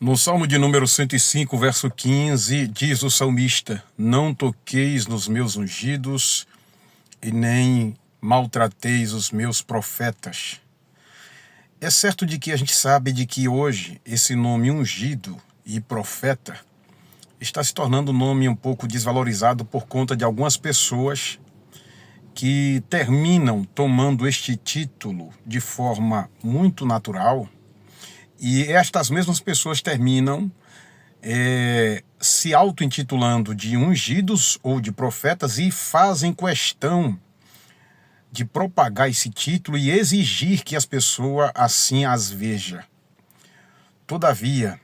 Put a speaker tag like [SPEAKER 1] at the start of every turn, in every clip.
[SPEAKER 1] No Salmo de número 105, verso 15, diz o salmista: Não toqueis nos meus ungidos e nem maltrateis os meus profetas. É certo de que a gente sabe de que hoje esse nome ungido e profeta está se tornando um nome um pouco desvalorizado por conta de algumas pessoas que terminam tomando este título de forma muito natural. E estas mesmas pessoas terminam se auto-intitulando de ungidos ou de profetas e fazem questão de propagar esse título e exigir que as pessoas assim as vejam. Todavia,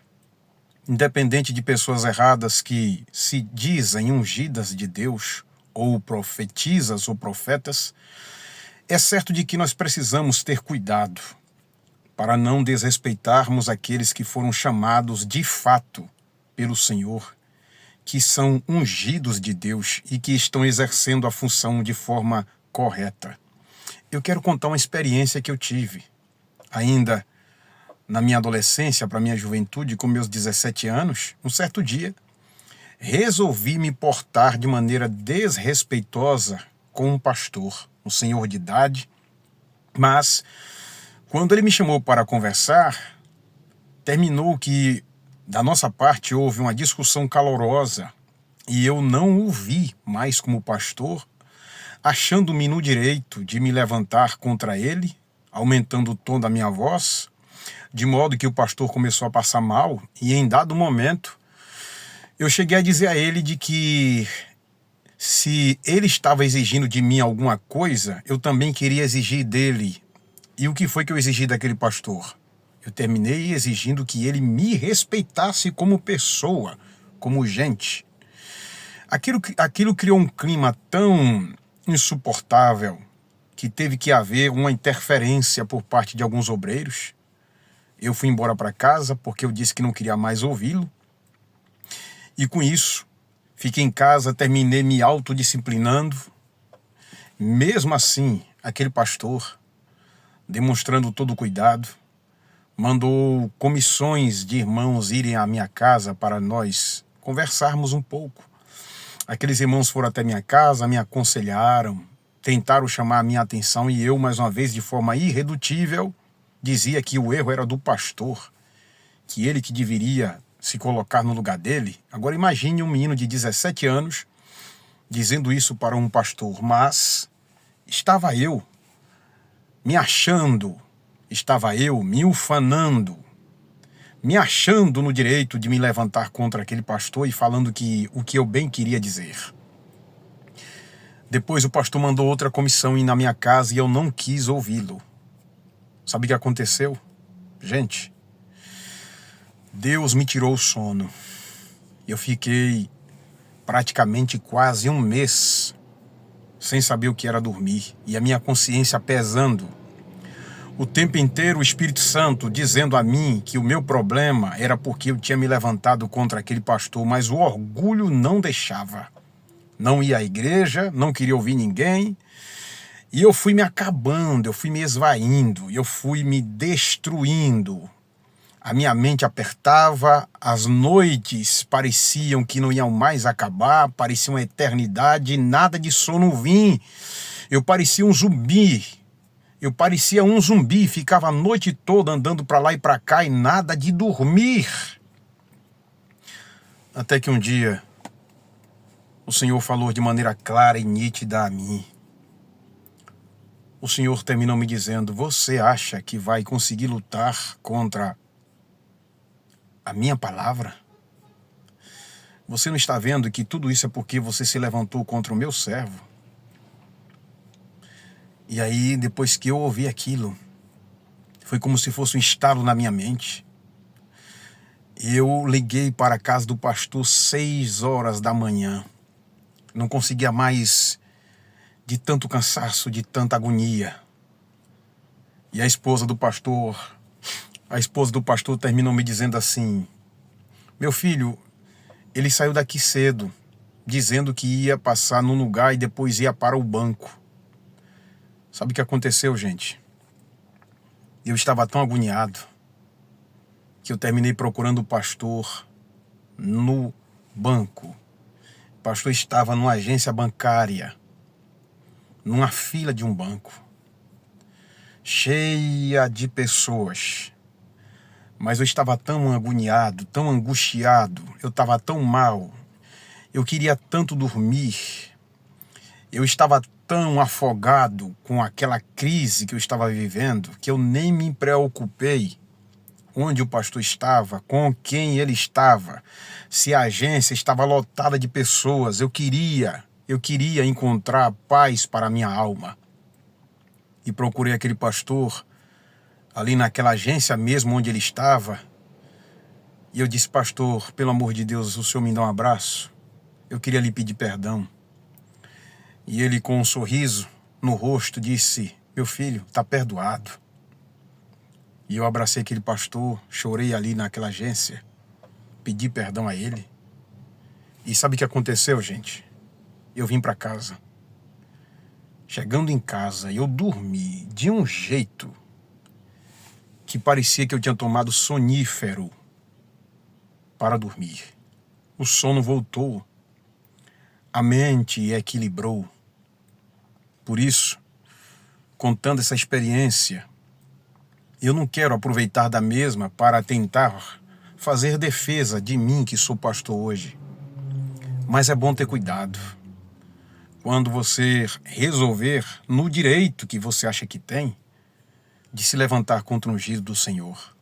[SPEAKER 1] independente de pessoas erradas que se dizem ungidas de Deus, ou profetisas ou profetas, é certo de que nós precisamos ter cuidado para não desrespeitarmos aqueles que foram chamados de fato pelo Senhor, que são ungidos de Deus e que estão exercendo a função de forma correta. Eu quero contar uma experiência que eu tive ainda na minha adolescência, para minha juventude, com meus 17 anos. Um certo dia, resolvi me portar de maneira desrespeitosa com um pastor, um senhor de idade, mas quando ele me chamou para conversar, terminou que da nossa parte houve uma discussão calorosa e eu não o vi mais como pastor, achando-me no direito de me levantar contra ele, aumentando o tom da minha voz, de modo que o pastor começou a passar mal e em dado momento eu cheguei a dizer a ele de que se ele estava exigindo de mim alguma coisa, eu também queria exigir dele. E o que foi que eu exigi daquele pastor? Eu terminei exigindo que ele me respeitasse como pessoa, como gente. Aquilo criou um clima tão insuportável que teve que haver uma interferência por parte de alguns obreiros. Eu fui embora para casa porque eu disse que não queria mais ouvi-lo. E com isso, fiquei em casa, terminei me autodisciplinando. Mesmo assim, aquele pastor, demonstrando todo o cuidado, mandou comissões de irmãos irem à minha casa para nós conversarmos um pouco. Aqueles irmãos foram até minha casa, me aconselharam, tentaram chamar a minha atenção e eu, mais uma vez, de forma irredutível, dizia que o erro era do pastor, que ele que deveria se colocar no lugar dele. Agora imagine um menino de 17 anos dizendo isso para um pastor, mas estava eu me achando, estava eu me ufanando, me achando no direito de me levantar contra aquele pastor e falando o que eu bem queria dizer. Depois o pastor mandou outra comissão ir na minha casa e eu não quis ouvi-lo. Sabe o que aconteceu? Gente, Deus me tirou o sono. Eu fiquei praticamente quase um mês sem saber o que era dormir e a minha consciência pesando. O tempo inteiro o Espírito Santo dizendo a mim que o meu problema era porque eu tinha me levantado contra aquele pastor, mas o orgulho não deixava. Não ia à igreja, não queria ouvir ninguém. E eu fui me acabando, eu fui me esvaindo, eu fui me destruindo. A minha mente apertava, as noites pareciam que não iam mais acabar, parecia uma eternidade, nada de sono vinha. Eu parecia um zumbi, ficava a noite toda andando para lá e para cá e nada de dormir. Até que um dia o Senhor falou de maneira clara e nítida a mim. O Senhor terminou me dizendo: você acha que vai conseguir lutar contra a minha palavra? Você não está vendo que tudo isso é porque você se levantou contra o meu servo? E aí, depois que eu ouvi aquilo, foi como se fosse um estalo na minha mente. Eu liguei para a casa do pastor 6 horas da manhã. Não conseguia mais, de tanto cansaço, de tanta agonia. E a esposa do pastor terminou me dizendo assim: meu filho, ele saiu daqui cedo, dizendo que ia passar num lugar e depois ia para o banco. Sabe o que aconteceu, gente? Eu estava tão agoniado, que eu terminei procurando o pastor no banco. O pastor estava numa agência bancária, numa fila de um banco, cheia de pessoas. Mas eu estava tão agoniado, tão angustiado, eu estava tão mal, eu queria tanto dormir, eu estava tão afogado com aquela crise que eu estava vivendo, que eu nem me preocupei onde o pastor estava, com quem ele estava, se a agência estava lotada de pessoas. Eu queria encontrar paz para a minha alma. E procurei aquele pastor ali naquela agência mesmo onde ele estava. E eu disse: pastor, pelo amor de Deus, o senhor me dá um abraço? Eu queria lhe pedir perdão. E ele, com um sorriso no rosto, disse: meu filho, está perdoado. E eu abracei aquele pastor, chorei ali naquela agência, pedi perdão a ele. E sabe o que aconteceu, gente? Eu vim para casa. Chegando em casa, eu dormi de um jeito que parecia que eu tinha tomado sonífero para dormir. O sono voltou, a mente equilibrou. Por isso, contando essa experiência, eu não quero aproveitar da mesma para tentar fazer defesa de mim que sou pastor hoje. Mas é bom ter cuidado. Quando você resolver, no direito que você acha que tem, de se levantar contra o ungido do Senhor.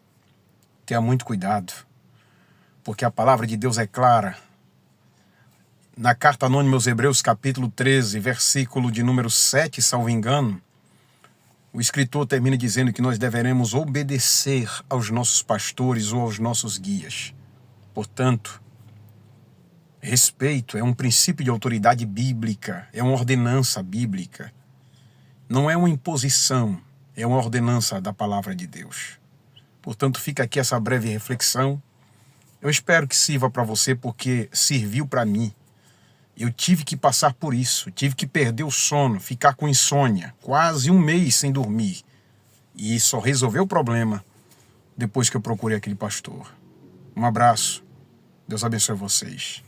[SPEAKER 1] Tenha muito cuidado, porque a palavra de Deus é clara. Na carta anônima aos Hebreus, capítulo 13, versículo de número 7, salvo engano, o escritor termina dizendo que nós deveremos obedecer aos nossos pastores ou aos nossos guias. Portanto, respeito é um princípio de autoridade bíblica, é uma ordenança bíblica. Não é uma imposição, é uma ordenança da palavra de Deus. Portanto, fica aqui essa breve reflexão. Eu espero que sirva para você, porque serviu para mim. Eu tive que passar por isso, tive que perder o sono, ficar com insônia, quase um mês sem dormir. E só resolveu o problema depois que eu procurei aquele pastor. Um abraço, Deus abençoe vocês.